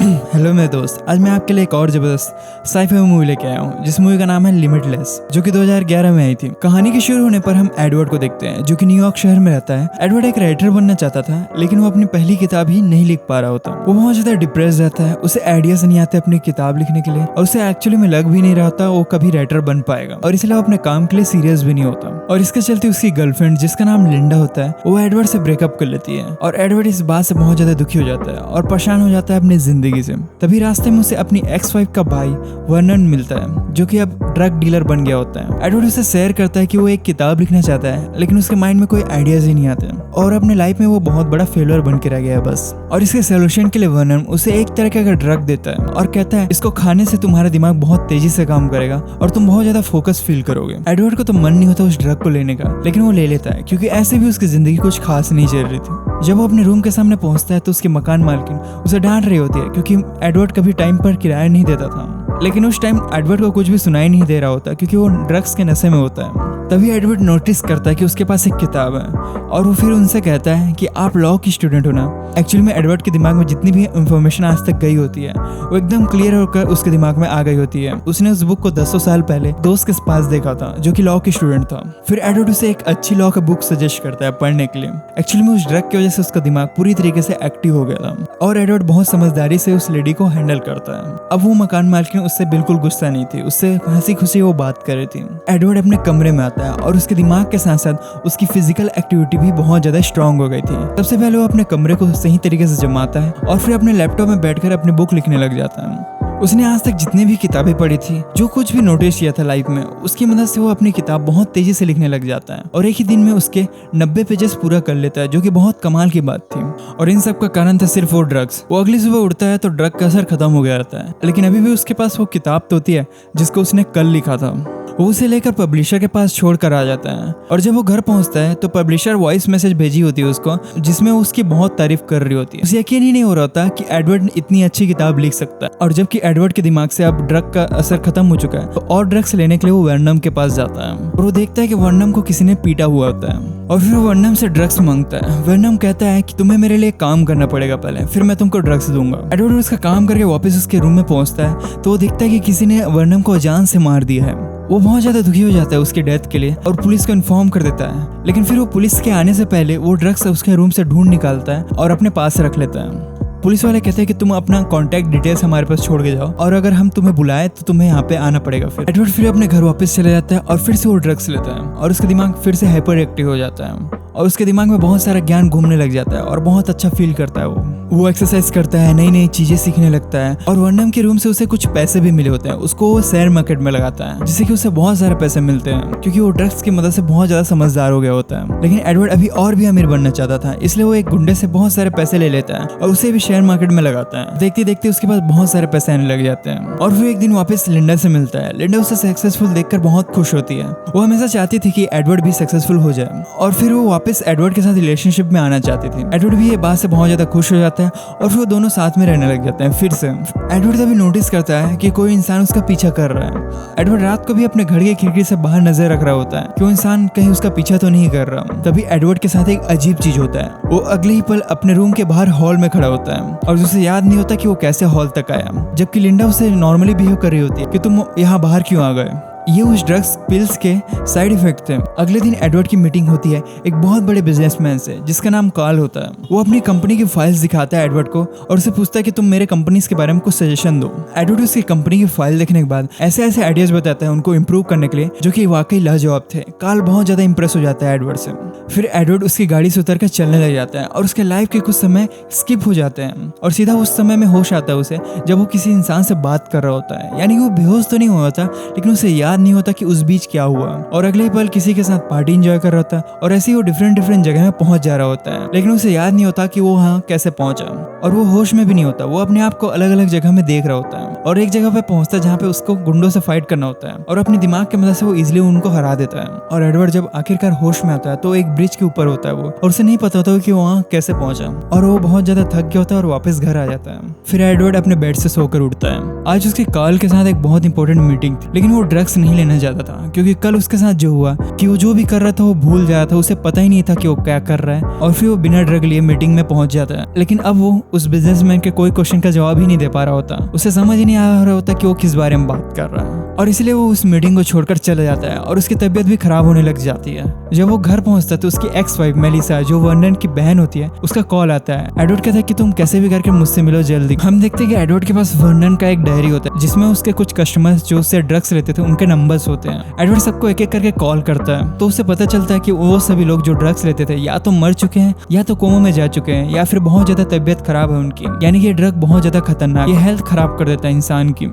Hello मेरे दोस्त, आज मैं आपके लिए एक और जबरदस्त साइफाई मूवी लेके आया हूँ जिस मूवी का नाम है लिमिटलेस, जो कि 2011 में आई थी। कहानी के शुरू होने पर हम एडवर्ड को देखते हैं जो कि न्यूयॉर्क शहर में रहता है। एडवर्ड एक राइटर बनना चाहता था, लेकिन वो अपनी पहली किताब ही नहीं लिख पा रहा होता। वो बहुत ज्यादा डिप्रेस रहता है, उसे आइडियाज नहीं आते अपनी किताब लिखने के लिए, और उसे एक्चुअली में लग भी नहीं रहा होता वो कभी राइटर बन पाएगा, और इसलिए वो अपने काम के लिए सीरियस भी नहीं होता। और इसके चलते उसकी गर्लफ्रेंड जिसका नाम लिंडा होता है वो एडवर्ड से ब्रेकअप कर लेती है, और एडवर्ड इस बात से बहुत ज्यादा दुखी हो जाता है और परेशान हो जाता है अपनी जिंदगी से। तभी रास्ते में उसे अपनी एक्स वाइफ का भाई वर्नन मिलता है जो कि अब ड्रग डीलर बन गया होता है। एडवर्ड उसे शेयर करता है कि वो एक किताब लिखना चाहता है, लेकिन उसके माइंड में कोई आइडियाज ही नहीं आते और अपने लाइफ में वो बहुत बड़ा फेलियर बन के रह गया है बस। और इसके सोल्यूशन के लिए वर्नन उसे एक तरह का ड्रग देता है और कहता है इसको खाने से तुम्हारा दिमाग बहुत तेजी से काम करेगा और तुम बहुत ज्यादा फोकस फील करोगे। एडवर्ड को तो मन नहीं होता उस ड्रग को लेने का, लेकिन वो ले लेता है क्योंकि ऐसे भी उसकी जिंदगी कुछ खास नहीं चल रही थी। जब वो अपने रूम के सामने पहुंचता है तो उसके मकान मालकिन उसे डांट रही होती है क्योंकि एडवर्ड कभी टाइम पर किराया नहीं देता था। लेकिन उस टाइम एडवर्ड को कुछ भी सुनाई नहीं दे रहा होता क्योंकि वो ड्रग्स के नशे में होता है। तभी एडवर्ड नोटिस करता है कि उसके पास एक किताब है और वो फिर उनसे कहता है कि आप लॉ की स्टूडेंट हो ना। एक्चुअली में एडवर्ड के दिमाग में जितनी भी इंफॉर्मेशन आज तक गई होती है वो एकदम क्लियर होकर उसके दिमाग में आ गई होती है। उसने उस बुक को 10 साल पहले दोस्त के पास देखा था जो कि लॉ की स्टूडेंट था। फिर एडवर्ड उसे एक अच्छी लॉ का बुक सजेस्ट करता है पढ़ने के लिए। एक्चुअली में उस ड्रग की वजह से उसका दिमाग पूरी तरीके से एक्टिव हो गया था और एडवर्ड बहुत समझदारी से उस लेडी को हैंडल करता है। अब वो मकान मालकिन उससे बिल्कुल गुस्सा नहीं थी, उससे हंसी खुशी वो बात कर रही थी। एडवर्ड अपने कमरे में आता है और उसके दिमाग के साथ साथ उसकी फिजिकल एक्टिविटी भी बहुत ज्यादा स्ट्रांग हो गई थी। सबसे पहले वो अपने कमरे को सही तरीके से जमाता है और फिर अपने लैपटॉप में बैठकर अपनी बुक लिखने लग जाता है। उसने आज तक जितनी भी किताबें पढ़ी थी, जो कुछ भी नोटिस किया था लाइफ में, उसकी मदद से वो अपनी किताब बहुत तेजी से लिखने लग जाता है और एक ही दिन में उसके 90 पेजेस पूरा कर लेता है, जो कि बहुत कमाल की बात थी। और इन सब का कारण था सिर्फ वो ड्रग्स। वो अगली सुबह उठता है तो ड्रग का असर खत्म हो गया रहता है, लेकिन अभी भी उसके पास वो किताब तो होती है जिसको उसने कल लिखा था। वो उसे लेकर पब्लिशर के पास छोड़कर आ जाता है और जब वो घर पहुंचता है तो पब्लिशर वॉइस मैसेज भेजी होती है उसको, जिसमें वो उसकी बहुत तारीफ कर रही होती है। उसे यकीन ही नहीं हो रहा था कि एडवर्ड इतनी अच्छी किताब लिख सकता है। और जबकि एडवर्ड के दिमाग से अब ड्रग का असर खत्म हो चुका है तो और ड्रग्स लेने के लिए वो वर्नम के पास जाता है और वो देखता है कि वर्नम को किसी ने पीटा हुआ होता है और फिर वो वर्नम से ड्रग्स मांगता है। वर्नम कहता है कि तुम्हें मेरे लिए काम करना पड़ेगा पहले, फिर मैं तुमको ड्रग्स दूंगा। एडवर्ड उसका काम करके वापस उसके रूम में पहुंचता है तो वो देखता है कि किसी ने वर्नम को जान से मार दिया है। वो बहुत ज्यादा दुखी हो जाता है उसके डेथ के लिए और पुलिस को इन्फॉर्म कर देता है, लेकिन फिर वो पुलिस के आने से पहले वो ड्रग्स उसके रूम से ढूंढ निकालता है और अपने पास रख लेता है। पुलिस वाले कहते हैं कि तुम अपना कॉन्टैक्ट डिटेल्स हमारे पास छोड़ के जाओ और अगर हम तुम्हें बुलाए तो तुम्हें यहाँ पे आना पड़ेगा। फिर एडवर्ड फिर अपने घर वापस चले जाता है और फिर से वो ड्रग्स लेता है और उसका दिमाग फिर से हाइपर एक्टिव हो जाता है और उसके दिमाग में बहुत सारा ज्ञान घूमने लग जाता है और बहुत अच्छा फील करता है। वो एक्सरसाइज करता है, नई नई चीजें सीखने लगता है और वर्नम के रूम से उसे कुछ पैसे भी मिले होते हैं। उसको वो शेयर मार्केट में लगाता है जिससे कि उसे बहुत सारे पैसे मिलते हैं क्योंकि वो ड्रग्स की मदद से बहुत ज्यादा समझदार हो गया होता है। लेकिन एडवर्ड अभी और भी अमीर बनना चाहता था, इसलिए वो एक गुंडे से बहुत सारे पैसे ले लेता है और उसे भी शेयर मार्केट में लगाता है। देखते देखते उसके पास बहुत सारे पैसे आने लग जाते हैं और फिर एक दिन वापस लिंडा से मिलता है। लिंडा उसे सक्सेसफुल देखकर बहुत खुश होती है। वो हमेशा चाहती थी कि एडवर्ड भी सक्सेसफुल हो जाए और फिर वो वापस एडवर्ड के साथ रिलेशनशिप में आना चाहती थी। एडवर्ड भी ये बात से बहुत ज्यादा खुश हो जाता है और फिर वो दोनों साथ में रहने लग जाते हैं फिर से। एडवर्ड तभी नोटिस करता है कि कोई इंसान उसका पीछा कर रहा है। एडवर्ड रात को भी अपने घर की खिड़की से बाहर नजर रख रहा होता है कि वो इंसान कहीं उसका पीछा तो नहीं कर रहा। तभी एडवर्ड के साथ एक अजीब चीज होता है। वो अगले ही पल अपने रूम के बाहर हॉल में खड़ा होता है और उसे याद नहीं होता कि वो कैसे हॉल तक आया, जबकि लिंडा उसे नॉर्मली बिहेव कर रही होती है कि तुम यहाँ बाहर क्यों आ गए। ये उस ड्रग्स पिल्स के साइड इफेक्ट थे। अगले दिन एडवर्ड की मीटिंग होती है एक बहुत बड़े बिजनेसमैन से जिसका नाम कार्ल होता है। वो अपनी कंपनी की फाइल्स दिखाता है एडवर्ड को और उसे पूछता है कि तुम मेरे कंपनीज के बारे में कुछ सजेशन दो। एडवर्ड उसकी कंपनी की फाइल देखने के बाद ऐसे ऐसे आइडियाज बताता है उनको इम्प्रूव करने के लिए, जो कि वाकई लाजवाब थे। कार्ल बहुत ज्यादा इंप्रेस हो जाता है एडवर्ड से। फिर एडवर्ड उसकी गाड़ी से उतरकर चलने लग जाता है और उसके लाइफ के कुछ समय स्किप हो जाते हैं और सीधा उस समय में होश आता है उसे जब वो किसी इंसान से बात कर रहा होता है। यानी कि वो बेहोश तो नहीं हुआ था, लेकिन उसे याद नहीं होता कि उस बीच क्या हुआ और अगले ही पल किसी के साथ पार्टी एंजॉय कर रहा होता है और ऐसे ही वो डिफरेंट जगह में पहुंच जा रहा होता है, लेकिन उसे याद नहीं होता कि वो वहाँ कैसे पहुंचा और वो होश में भी नहीं होता। वो अपने आप को अलग अलग जगह में देख रहा होता है और एक जगह पे पहुंचता है जहाँ पे उसको गुंडों से फाइट करना होता है और अपने दिमाग की मदद से वो इजिली उनको हरा देता है। और एडवर्ड जब आखिरकार होश में आता है तो एक ब्रिज के ऊपर होता है वो और उसे नहीं पता होता कि वो वहाँ कैसे पहुंचा और वो बहुत ज्यादा थक गया होता है और वापस घर आ जाता है। फिर एडवर्ड अपने बेड से सोकर उठता है। आज उसके कार्ल के साथ एक बहुत इंपॉर्टेंट मीटिंग थी, लेकिन वो ड्रग्स नहीं नहीं लेना चाहता था, क्योंकि कल उसके साथ जो हुआ कि वो जो भी कर रहा था वो भूल जा रहा था, उसे पता ही नहीं था कि वो क्या कर रहा है, और फिर वो बिना ड्रग लिए मीटिंग में पहुंच जाता है। लेकिन अब वो उस बिजनेसमैन के कोई क्वेश्चन का जवाब ही नहीं दे पा रहा होता, उसे समझ ही नहीं आ रहा होता कि वो किस बारे में बात कर रहा है, और इसलिए वो उस मीटिंग को छोड़कर चला जाता है और उसकी तबीयत भी खराब होने लग जाती है। जब वो घर पहुंचता है तो उसकी एक्स वाइफ मेलिसा, जो वर्नन की बहन होती है, उसका कॉल आता है। एडवर्ड कहता है कि तुम कैसे भी करके मुझसे मिलो जल्दी। हम देखते हैं कि एडवर्ड के पास वर्नन का एक डायरी होता है जिसमें उसके कुछ कस्टमर्स जो उससे ड्रग्स लेते थे उनके नंबर्स होते हैं। एडवर्ड सबको एक एक करके कॉल करता है, तो उसे पता चलता है कि वो सभी लोग जो ड्रग्स लेते थे या तो मर चुके हैं, या तो कोमा में जा चुके हैं, या फिर बहुत ज्यादा तबीयत खराब है उनकी, यानी कि ये ड्रग बहुत ज्यादा खतरनाक, ये हेल्थ खराब कर देता है इंसान की।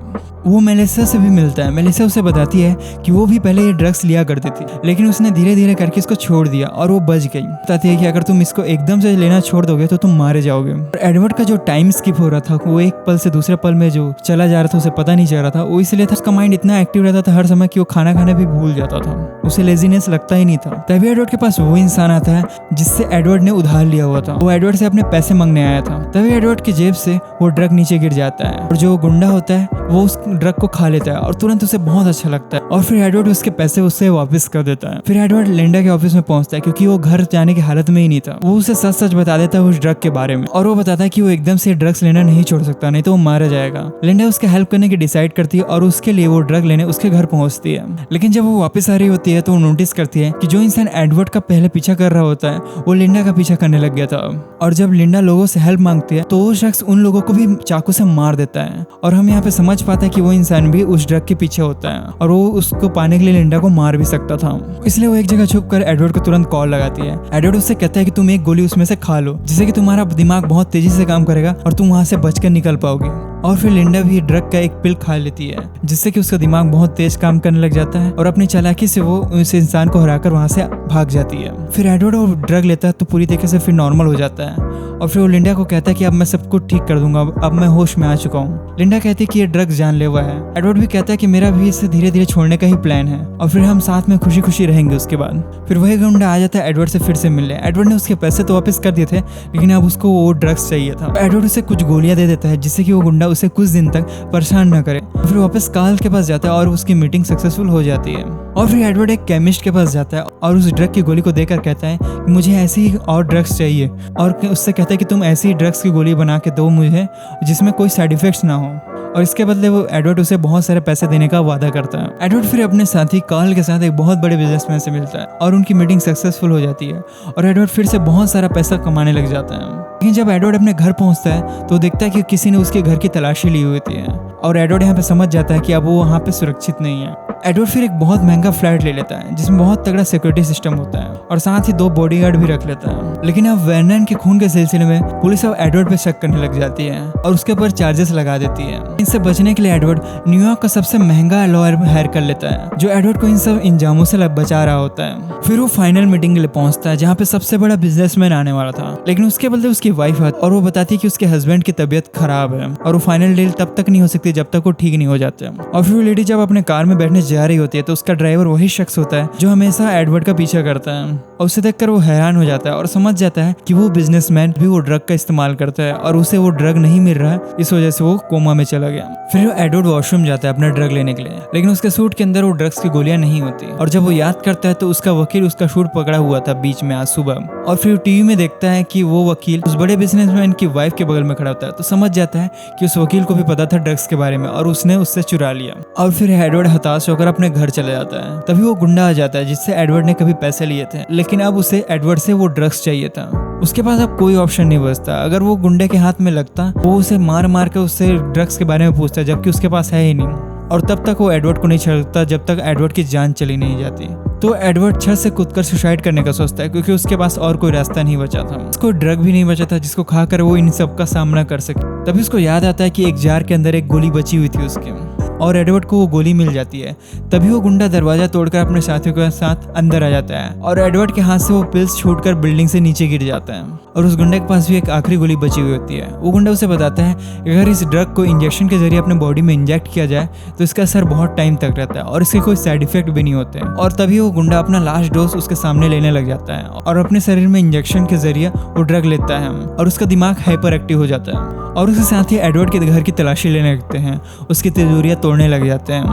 वो मेलिसा से भी मिलता है। मेलिसा उसे बताती है कि वो भी पहले ये ड्रग्स लिया करती थी, लेकिन उसने धीरे धीरे करके इसको छोड़ दिया और वो बच गई। बताती है कि अगर तुम इसको एकदम से लेना छोड़ दोगे तो तुम मारे जाओगे। और एडवर्ड का जो टाइम स्किप हो रहा था, वो एक पल से दूसरे पल में जो चला जा रहा था उसे पता नहीं चल रहा था, वो इसलिए था उसका माइंड इतना एक्टिव रहता था हर समय कि वो खाना खाना भी भूल जाता था, उसे लेजीनेस लगता ही नहीं था। तभी एडवर्ड के पास वो इंसान आता है जिससे एडवर्ड ने उधार लिया हुआ था। वो एडवर्ड से अपने पैसे मांगने आया था। तभी एडवर्ड की जेब से वो ड्रग नीचे गिर जाता है और जो गुंडा होता है वो उस ड्रग को खा लेता है और तुरंत उसे बहुत अच्छा लगता है, और फिर एडवर्ड उसके पैसे उससे वापस कर देता है। फिर एडवर्ड लिंडा के ऑफिस में पहुंचता है क्योंकि वो घर जाने की हालत में ही नहीं था। वो उसे सच सच बता देता है उस ड्रग के बारे में, और वो बताता है कि वो एकदम से ड्रग्स लेना नहीं छोड़ सकता, नहीं तो वो मारा जाएगा। लिंडा उसके हेल्प करने की डिसाइड करती है और उसके लिए वो ड्रग लेने उसके घर पहुंचती है। लेकिन जब वो वापस आ रही होती है तो वो नोटिस करती है कि जो इंसान एडवर्ड का पहले पीछा कर रहा होता है वो लिंडा का पीछा करने लग गया था। और जब लिंडा लोगों से हेल्प मांगती है तो वो शख्स उन लोगों को भी चाकू से मार देता है, और हम यहाँ पे समझ पाते हैं कि वो इंसान भी उस ड्रग के पीछे होता है और वो उसको पाने के लिए लिंडा को मार भी सकता था। इसलिए वो एक जगह छुप कर एडवर्ड को तुरंत कॉल लगाती है। एडवर्ड उससे कहता है कि तुम एक गोली उसमें से खा लो, जिससे कि तुम्हारा दिमाग बहुत तेजी से काम करेगा और तुम वहां से बचकर निकल पाओगी। और फिर लिंडा भी ड्रग का एक पिल खा लेती है, जिससे कि उसका दिमाग बहुत तेज काम करने लग जाता है और अपनी चालाकी से वो उस इंसान को हराकर वहां से भाग जाती है। फिर एडवर्ड वो ड्रग लेता है तो पूरी तरीके से फिर नॉर्मल हो जाता है, और फिर वो लिंडा को कहता है कि अब मैं सब कुछ ठीक कर दूंगा, अब मैं होश में आ चुका हूँ। लिंडा कहती है कि ये ड्रग्स जानलेवा है। एडवर्ड भी कहता है कि मेरा भी इसे धीरे धीरे छोड़ने का ही प्लान है, और फिर हम साथ में खुशी खुशी रहेंगे। उसके बाद फिर वही गुंडा आ जाता है एडवर्ड से फिर से मिलने। एडवर्ड ने उसके पैसे तो वापस कर दिए थे, लेकिन अब उसको वो ड्रग्स चाहिए था। एडवर्ड उसे कुछ गोलियां दे देता है जिससे कि वो गुंडा उसे कुछ दिन तक परेशान न करे। फिर वापस कार्ल के पास जाता है और उसकी मीटिंग सक्सेसफुल हो जाती है। और फिर एडवर्ड एक केमिस्ट के पास जाता है और उस ड्रग की गोली को देकर कहता है कि मुझे ऐसी ही और ड्रग्स चाहिए, और उससे कहता है कि तुम ऐसी ड्रग्स की गोली बना के दो मुझे जिसमें कोई साइड इफेक्ट्स ना हो, और इसके बदले वो एडवर्ड उसे बहुत सारे पैसे देने का वादा करता है। एडवर्ड फिर अपने साथी कार्ल के साथ एक बहुत बड़े बिजनेसमैन से मिलता है और उनकी मीटिंग सक्सेसफुल हो जाती है, और एडवर्ड फिर से बहुत सारा पैसा कमाने लग जाता है। लेकिन जब एडवर्ड अपने घर पहुंचता है तो देखता है कि किसी ने उसके घर की तलाशी ली हुई थी, और एडवर्ड यहाँ पे समझ जाता है कि अब वो वहाँ पे सुरक्षित नहीं है। एडवर्ड फिर एक बहुत महंगा फ्लैट ले लेता है जिसमें बहुत तगड़ा सिक्योरिटी सिस्टम होता है, और साथ ही 2 बॉडीगार्ड भी रख लेता है। लेकिन अब वर्नन के खून के सिलसिले में पुलिस अब एडवर्ड पे शक करने लग जाती है और उसके ऊपर चार्जेस लगा देती है। इनसे बचने के लिए एडवर्ड न्यूयॉर्क का सबसे महंगा लॉयर हायर कर लेता है, जो एडवर्ड को इन सब इंजामों से बचा रहा होता है। फिर वो फाइनल मीटिंग के लिए पहुंचता है जहाँ पे सबसे बड़ा बिजनेसमैन आने वाला था, लेकिन उसके बदले उसकी वाइफ आती और वो बताती है कि उसके हस्बैंड की तबीयत खराब है और वो फाइनल डील तब तक नहीं हो सकती जब तक वो ठीक नहीं हो जाते। और फिर वो लेडी जब अपने कार में बैठने जा रही होती है तो उसका ड्राइवर वही शख्स होता है जो हमेशा एडवर्ड का पीछा करता है, और उसे देखकर वो हैरान हो जाता है और समझ जाता है कि वो बिजनेसमैन भी वो ड्रग का इस्तेमाल करता है और उसे वो ड्रग नहीं मिल रहा है, इस वजह से वो कोमा में चला गया। फिर एडवर्ड वॉशरूम जाता है अपना ड्रग लेने के लिए, लेकिन उसके सूट के अंदर वो ड्रग्स की गोलियां नहीं होती, और जब वो याद करता है तो उसका वकील उसका सूट पकड़ा हुआ था बीच में आज सुबह। और फिर टीवी में देखता है कि वो वकील उस बड़े बिजनेसमैन की वाइफ के बगल में खड़ा होता है, तो समझ जाता है कि उस वकील को भी पता था ड्रग्स के बारे में और उसने उससे चुरा लिया। और फिर एडवर्ड हताश होकर अपने घर चला जाता है। तभी वो गुंडा आ जाता है जिससे एडवर्ड ने कभी पैसे लिए थे, लेकिन अब उसे एडवर्ड से वो ड्रग्स चाहिए था। उसके पास अब कोई ऑप्शन नहीं बचता, अगर वो गुंडे के हाथ में लगता वो उसे मार मार के उससे ड्रग्स के बारे में पूछता, जबकि उसके पास है ही नहीं, और तब तक वो एडवर्ड को नहीं छोड़ता जब तक एडवर्ड की जान चली नहीं जाती। तो एडवर्ड छत से कूदकर सुसाइड करने का सोचता है क्योंकि उसके पास और कोई रास्ता नहीं बचा था, उसको ड्रग भी नहीं बचा था जिसको खाकर वो इन सब का सामना कर सके। तभी उसको याद आता है कि एक जार के अंदर एक गोली बची हुई थी उसके, और एडवर्ड को वो गोली मिल जाती है। तभी वो गुंडा दरवाजा तोड़कर अपने साथियों के साथ अंदर आ जाता है और एडवर्ड के हाथ से वो पिल्स छूटकर बिल्डिंग से नीचे गिर जाता है, और उस गुंडे के पास भी एक आखिरी गोली बची हुई होती है। वो गुंडा उसे बताता है कि अगर इस ड्रग को इंजेक्शन के जरिए अपने बॉडी में इंजेक्ट किया जाए तो इसका असर बहुत टाइम तक रहता है और इसके कोई साइड इफेक्ट भी नहीं होते। और तभी वो गुंडा अपना लास्ट डोज उसके सामने लेने लग जाता है और अपने शरीर में इंजेक्शन के जरिए वो ड्रग लेता है और उसका दिमाग हाइपर एक्टिव हो जाता है, और उसके साथ ही एडवर्ड के घर की तलाशी लेने लगते हैं, उसकी तिजोरियां तोड़ने लग जाते हैं।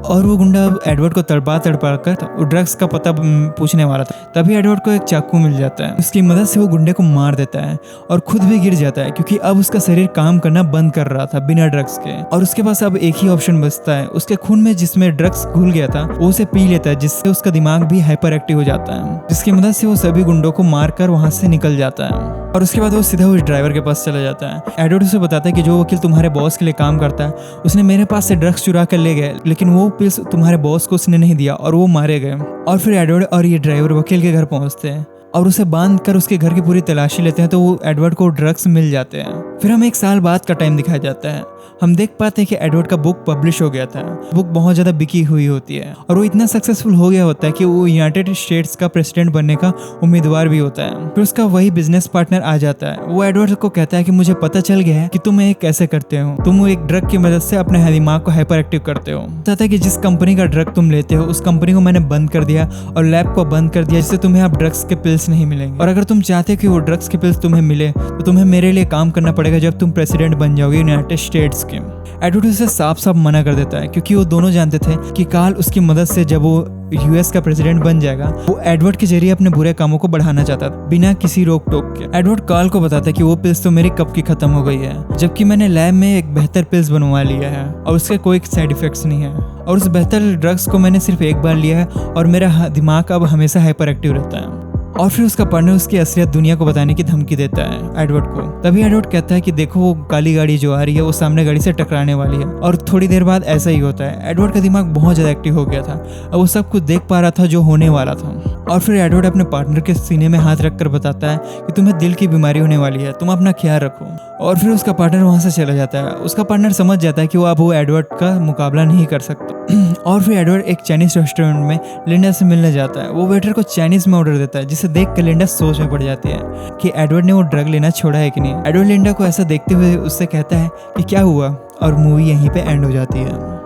और वो गुंडा अब एडवर्ड को तड़पा कर ड्रग्स का पता पूछने वाला था। तभी एडवर्ड को एक चाकू मिल जाता है। उसकी मदद से वो गुंडे को मार देता है और खुद भी गिर जाता है, क्योंकि अब उसका शरीर काम करना बंद कर रहा था बिना ड्रग्स के। और उसके पास अब एक ही ऑप्शन बचता है, उसके खून में जिसमें ड्रग्स घुल गया था वो उसे पी लेता है, जिससे उसका दिमाग भी हाइपर एक्टिव हो जाता है, जिसकी मदद से वो सभी गुंडों को मार कर वहां से निकल जाता है। और उसके बाद वो सीधा उस ड्राइवर के पास चला जाता है। एडवर्ड उसे बताता है कि जो वकील तुम्हारे बॉस के लिए काम करता है उसने मेरे पास से ड्रग्स चुरा कर ले गए, लेकिन वो पिल्स तुम्हारे बॉस को उसने नहीं दिया और वो मारे गए। और फिर एडवर्ड और ये ड्राइवर वकील के घर पहुंचते हैं और उसे बांध कर उसके घर की पूरी तलाशी लेते हैं, तो वो एडवर्ड को ड्रग्स मिल जाते हैं। फिर हमें 1 साल बाद का टाइम दिखाया जाता है। हम देख पाते हैं कि एडवर्ड का बुक पब्लिश हो गया था। बुक बहुत ज़्यादा बिकी हुई होती है और वो इतना सक्सेसफुल हो गया होता है कि वो यूनाइटेड स्टेट्स का प्रेसिडेंट बनने का उम्मीदवार भी होता है। फिर उसका वही बिजनेस पार्टनर आ जाता है। वो एडवर्ड को कहता है कि मुझे पता चल गया है कि तुम ये कैसे करते हो, तुम एक ड्रग की मदद से अपने दिमाग को हाइपर एक्टिव करते हो। कहता है कि जिस कंपनी का ड्रग तुम लेते हो उस कंपनी को मैंने बंद कर दिया और लैब को बंद कर दिया, जिससे तुम्हें अब ड्रग्स के पिल्स नहीं मिलेंगे। और अगर तुम चाहते हो कि वो ड्रग्स के पिल्स तुम्हें मिले तो तुम्हें मेरे लिए काम करना पड़ेगा जब तुम प्रेसिडेंट बन जाओगे यूनाइटेड स्टेट्स के। एडवर्ड उसे साफ साफ मना कर देता है, क्योंकि वो दोनों जानते थे कि काल उसकी मदद से जब वो यूएस का प्रेसिडेंट बन जाएगा वो एडवर्ड के जरिए अपने बुरे कामों को बढ़ाना चाहता था बिना किसी रोक टोक के। एडवर्ड काल को बताता है कि वो पिल्स तो मेरी कब की खत्म हो गई है, जबकि मैंने लैब में एक बेहतर पिल्स बनवा लिया है और उसके कोई साइड इफेक्ट्स नहीं है, और उस बेहतर ड्रग्स को मैंने सिर्फ एक बार लिया है और मेरा दिमाग अब हमेशा हाइपर एक्टिव रहता है। और फिर उसका पार्टनर उसकी असलियत दुनिया को बताने की धमकी देता है एडवर्ड को। तभी एडवर्ड कहता है कि देखो वो काली गाड़ी जो आ रही है वो सामने गाड़ी से टकराने वाली है। और थोड़ी देर बाद ऐसा ही होता है। एडवर्ड का दिमाग बहुत ज़्यादा एक्टिव हो गया था और वो सब कुछ देख पा रहा था जो होने वाला था। और फिर एडवर्ड अपने पार्टनर के सीने में हाथ रखकर बताता है कि तुम्हें दिल की बीमारी होने वाली है, तुम अपना ख्याल रखो। और फिर उसका पार्टनर वहाँ से चला जाता है। उसका पार्टनर समझ जाता है कि वो एडवर्ड का मुकाबला नहीं कर सकता। और फिर एडवर्ड एक चाइनीज रेस्टोरेंट में लिंडा से मिलने जाता है। वो वेटर को चाइनीज में ऑर्डर देता है, जिसे देख कर लिंडा सोच में पड़ जाती है कि एडवर्ड ने वो ड्रग लेना छोड़ा है कि नहीं। एडवर्ड लिंडा को ऐसा देखते हुए उससे कहता है कि क्या हुआ, और मूवी यहीं पे एंड हो जाती है।